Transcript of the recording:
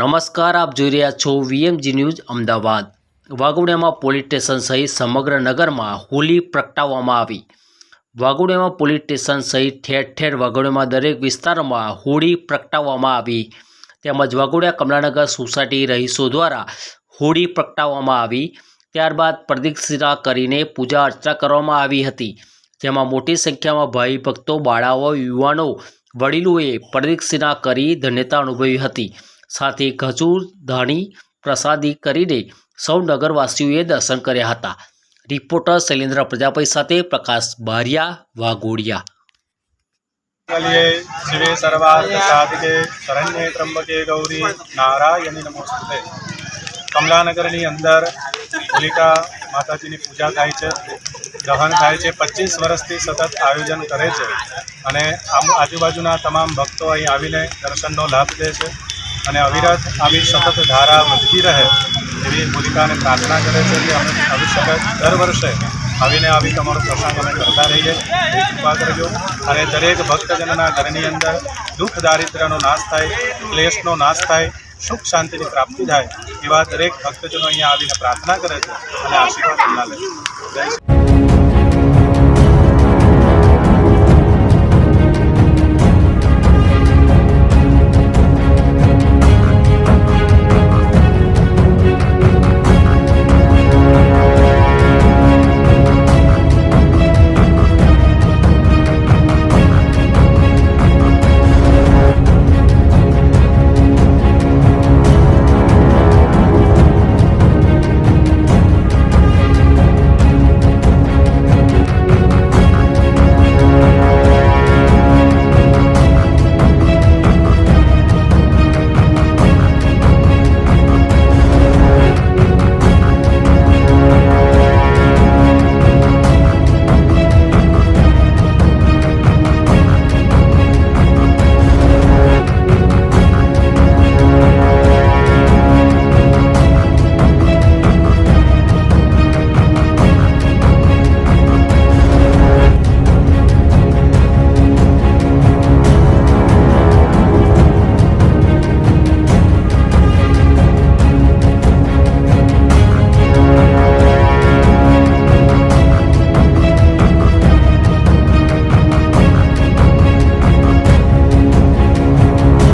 નમસ્કાર, આપ જોઈ રહ્યા છો વીએમજી ન્યૂઝ અમદાવાદ। વાઘોડિયામાં પોલીસ સ્ટેશન સહિત સમગ્ર નગરમાં હોલી પ્રગટાવવામાં આવી। વાઘોડિયામાં પોલીસ સ્ટેશન સહિત ઠેર ઠેર વાઘોડિયામાં દરેક વિસ્તારમાં હોળી પ્રગટાવવામાં આવી। તેમજ વાઘોડિયા કમલાનગર સોસાયટી રહીશો દ્વારા હોળી પ્રગટાવવામાં આવી। ત્યારબાદ પ્રદક્ષિણા કરીને પૂજા અર્ચના કરવામાં આવી હતી, જેમાં મોટી સંખ્યામાં ભાઈ ભક્તો, બાળાઓ, યુવાનો, વડીલોએ પ્રદક્ષિણા કરી ધન્યતા અનુભવી હતી। साथ ही खजूर धाणी प्रसादी करीने सौ नगरवासीओए दर्शन कर्या हता। रिपोर्टर शैलेन्द्र प्रजापति साथे प्रकाश बारिया, वाघोडिया। शिवे सर्वार्थ साधिके शरण्ये त्र्यंबके गौरी नारायणी नमोस्तुते। कमलानगरनी अंदर होलिका माताजीनी पूजा थाय छे, दहन थाय छे। 25 वर्षथी सतत आयोजन करे छे अने आजूबाजूना तमाम भक्तो અહીં આવીને દર્શનનો લાભ લે છે અને અવિરત આવી સતત ધારા વધતી રહે એવી હોલિકાને પ્રાર્થના કરે છે કે અમે ભવિષ્ય દર વર્ષે આવીને આવી તમારો પ્રસંગ અમે કરતા રહીએ, એ કૃપા કરજો। અને દરેક ભક્તજનના ઘરની અંદર દુઃખ દારિદ્ર્યનો નાશ થાય, ક્લેશનો નાશ થાય, સુખ શાંતિની પ્રાપ્તિ થાય, એવા દરેક ભક્તજનો અહીંયા આવીને પ્રાર્થના કરે છે અને આશીર્વાદ લે છે।